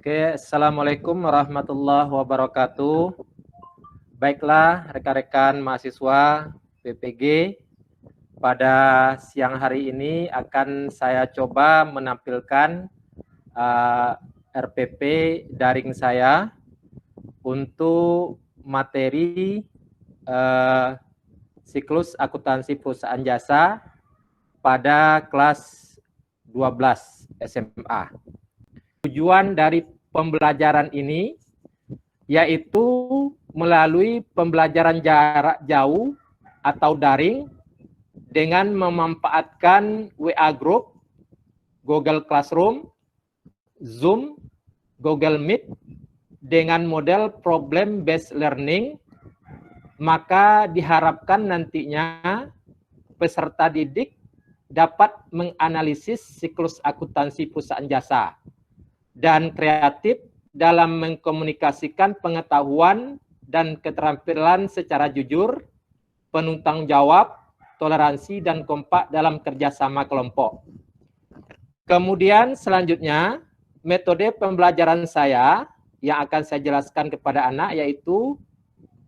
Oke, Assalamualaikum warahmatullahi wabarakatuh. Baiklah, rekan-rekan mahasiswa PPG, pada siang hari ini akan saya coba menampilkan RPP daring saya untuk materi siklus akuntansi perusahaan jasa pada kelas 12 SMA. Tujuan dari pembelajaran ini yaitu melalui pembelajaran jarak jauh atau daring dengan memanfaatkan WA Group, Google Classroom, Zoom, Google Meet dengan model problem based learning, maka diharapkan nantinya peserta didik dapat menganalisis siklus akuntansi perusahaan jasa dan kreatif dalam mengkomunikasikan pengetahuan dan keterampilan secara jujur, penuh tanggung jawab, toleransi, dan kompak dalam kerjasama kelompok. Kemudian selanjutnya, metode pembelajaran saya yang akan saya jelaskan kepada anak yaitu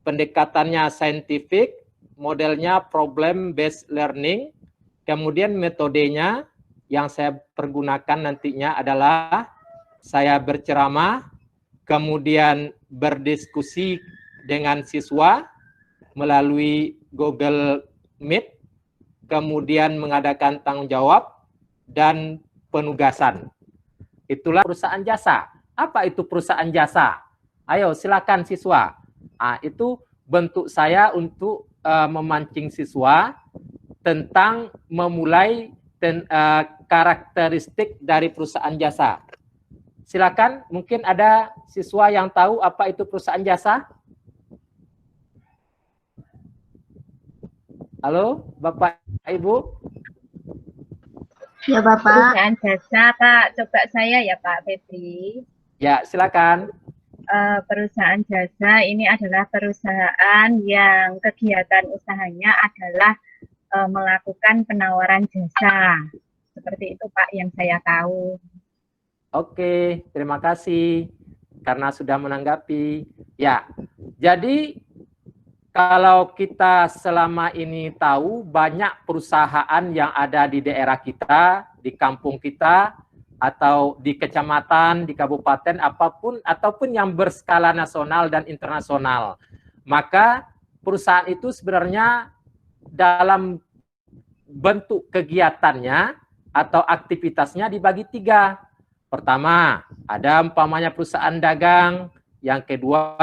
pendekatannya saintifik, modelnya problem based learning, kemudian metodenya yang saya pergunakan nantinya adalah saya berceramah, kemudian berdiskusi dengan siswa melalui Google Meet, kemudian mengadakan tanggung jawab dan penugasan. Itulah perusahaan jasa. Apa itu perusahaan jasa? Ayo silakan siswa. Itu bentuk saya untuk memancing siswa tentang memulai karakteristik dari perusahaan jasa. Silakan, mungkin ada siswa yang tahu apa itu perusahaan jasa? Halo, Bapak, Ibu? Ya, Bapak. Perusahaan jasa, Pak. Coba saya ya, Pak Febri. Ya, silakan. Perusahaan jasa ini adalah perusahaan yang kegiatan usahanya adalah melakukan penawaran jasa. Seperti itu, Pak, yang saya tahu. Oke, terima kasih karena sudah menanggapi. Ya, jadi kalau kita selama ini tahu banyak perusahaan yang ada di daerah kita, di kampung kita, atau di kecamatan, di kabupaten, apapun, ataupun yang berskala nasional dan internasional. Maka perusahaan itu sebenarnya dalam bentuk kegiatannya atau aktivitasnya dibagi tiga. Pertama, ada umpamanya perusahaan dagang, yang kedua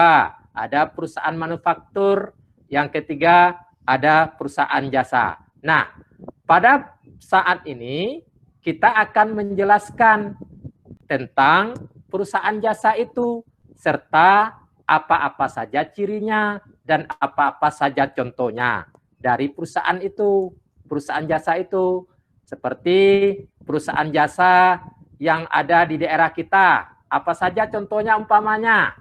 ada perusahaan manufaktur, yang ketiga ada perusahaan jasa. Nah, pada saat ini kita akan menjelaskan tentang perusahaan jasa itu, serta apa-apa saja cirinya dan apa-apa saja contohnya dari perusahaan itu, perusahaan jasa itu, seperti perusahaan jasa yang ada di daerah kita. Apa saja contohnya umpamanya?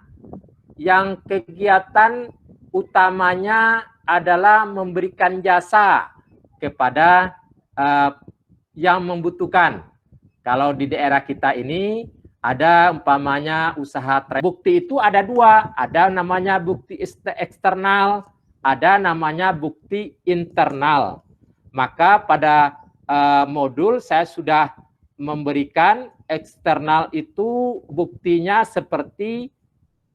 Yang kegiatan utamanya adalah memberikan jasa kepada yang membutuhkan. Kalau di daerah kita ini ada umpamanya usaha bukti itu ada dua, ada namanya bukti eksternal, ada namanya bukti internal. Maka pada modul saya sudah memberikan eksternal itu buktinya seperti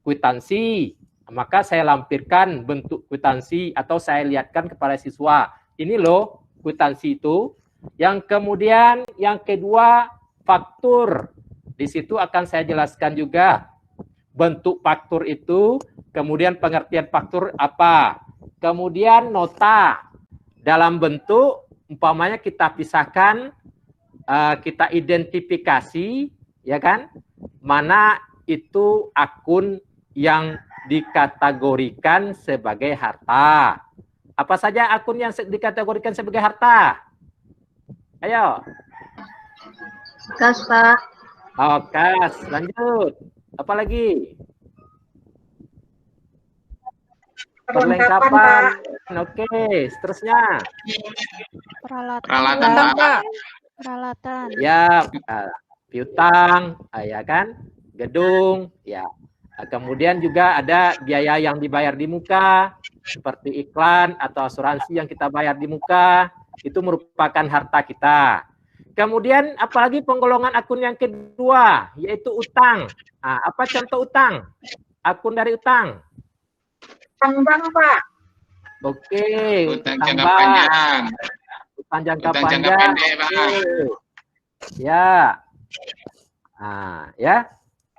kwitansi. Maka saya lampirkan bentuk kwitansi atau saya lihatkan kepada siswa. Ini loh kwitansi itu. Yang kemudian yang kedua faktur. Di situ akan saya jelaskan juga bentuk faktur itu, kemudian pengertian faktur apa. Kemudian nota dalam bentuk umpamanya kita pisahkan, kita identifikasi, ya kan, mana itu akun yang dikategorikan sebagai harta. Apa saja akun yang dikategorikan sebagai harta? Ayo. Kas, Pak. Oh, kas. Lanjut. Apa lagi? Perlengkapan. Oke, seterusnya. Peralatan, Pak. Peralatan. Ya, piutang, ya kan? gedung, ya. Kemudian juga ada biaya yang dibayar di muka, seperti iklan atau asuransi yang kita bayar di muka, itu merupakan harta kita. Kemudian apalagi penggolongan akun yang kedua, yaitu utang. Nah, apa contoh utang? Akun dari utang. Utang bank, Pak. Oke, Utang jangka panjang. Utang jangka Utang jangka panjang. pendek, Pak. Ya. Nah, ya.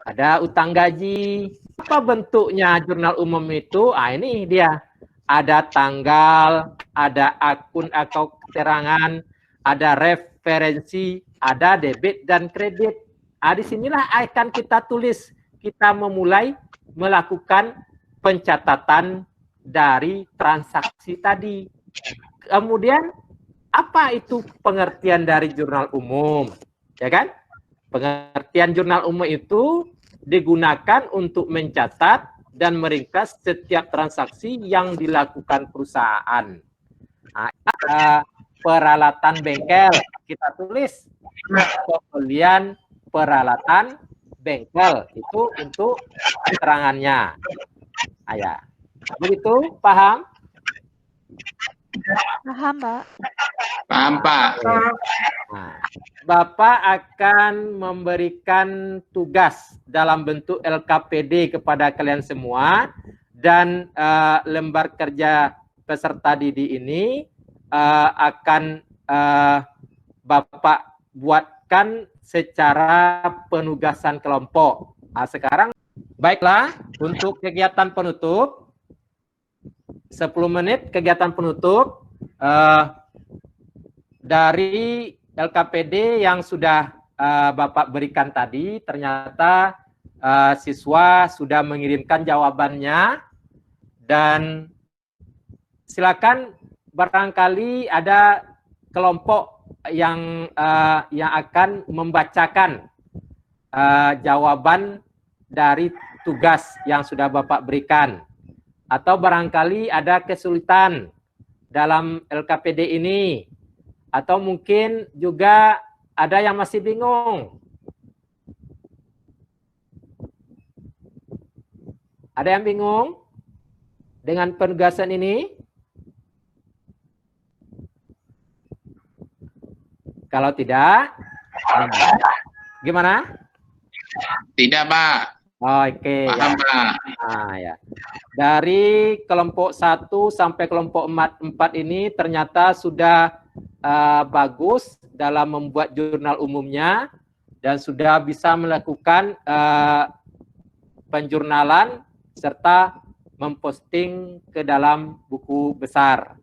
Ada utang gaji. Apa bentuknya jurnal umum itu? Ah, ini dia. Ada tanggal, ada akun atau keterangan, ada referensi, ada debit dan kredit. Ah, disinilah akan kita tulis. Kita memulai melakukan pencatatan dari transaksi tadi. Kemudian, apa itu pengertian dari jurnal umum? Ya kan? Pengertian jurnal umum itu digunakan untuk mencatat dan meringkas setiap transaksi yang dilakukan perusahaan. Nah, peralatan bengkel, kita tulis pembelian peralatan bengkel itu untuk keterangannya. Ya. Begitu, paham? Paham, Pak. Paham, Pak. Nah, Bapak akan memberikan tugas dalam bentuk LKPD kepada kalian semua, dan lembar kerja peserta didik ini akan Bapak buatkan secara penugasan kelompok. Nah, sekarang baiklah, untuk kegiatan penutup 10 menit kegiatan penutup dari LKPD yang sudah Bapak berikan tadi. Ternyata siswa sudah mengirimkan jawabannya, dan silakan barangkali ada kelompok yang akan membacakan jawaban dari tugas yang sudah Bapak berikan. Atau barangkali ada kesulitan dalam LKPD ini, atau mungkin juga ada yang masih bingung. Ada yang bingung dengan penugasan ini? Kalau tidak, gimana? Tidak, Pak. Oke. Paham, Ya. Pak. Nah, ya. Dari kelompok 1 sampai kelompok 4 ini ternyata sudah bagus dalam membuat jurnal umumnya, dan sudah bisa melakukan penjurnalan serta memposting ke dalam buku besar.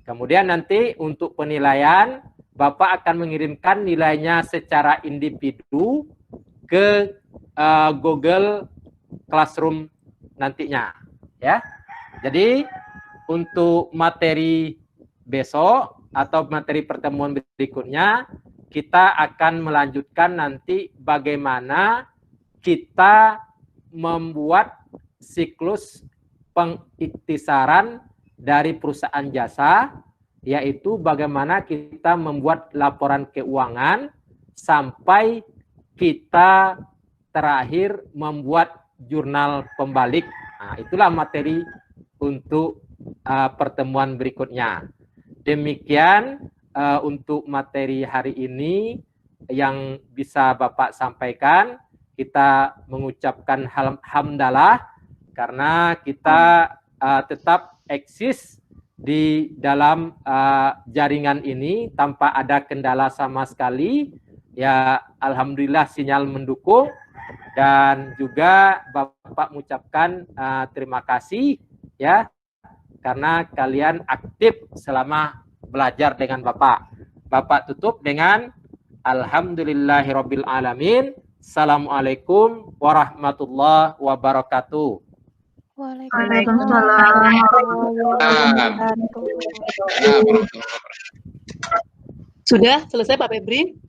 Kemudian nanti untuk penilaian, Bapak akan mengirimkan nilainya secara individu ke Google Classroom nantinya, ya. Jadi untuk materi besok atau materi pertemuan berikutnya, kita akan melanjutkan nanti bagaimana kita membuat siklus pengiktisaran dari perusahaan jasa, yaitu bagaimana kita membuat laporan keuangan sampai kita terakhir membuat jurnal pembalik. Nah, itulah materi untuk pertemuan berikutnya. Demikian untuk materi hari ini yang bisa Bapak sampaikan. Kita mengucapkan alhamdulillah karena kita tetap eksis di dalam jaringan ini tanpa ada kendala sama sekali. Ya, alhamdulillah sinyal mendukung, dan juga Bapak mengucapkan terima kasih ya karena kalian aktif selama belajar dengan Bapak. Bapak tutup dengan alhamdulillahirabbil alamin. Assalamualaikum warahmatullahi wabarakatuh. Waalaikumsalam. Waalaikumsalam. Nah, Sudah selesai Pak Febri?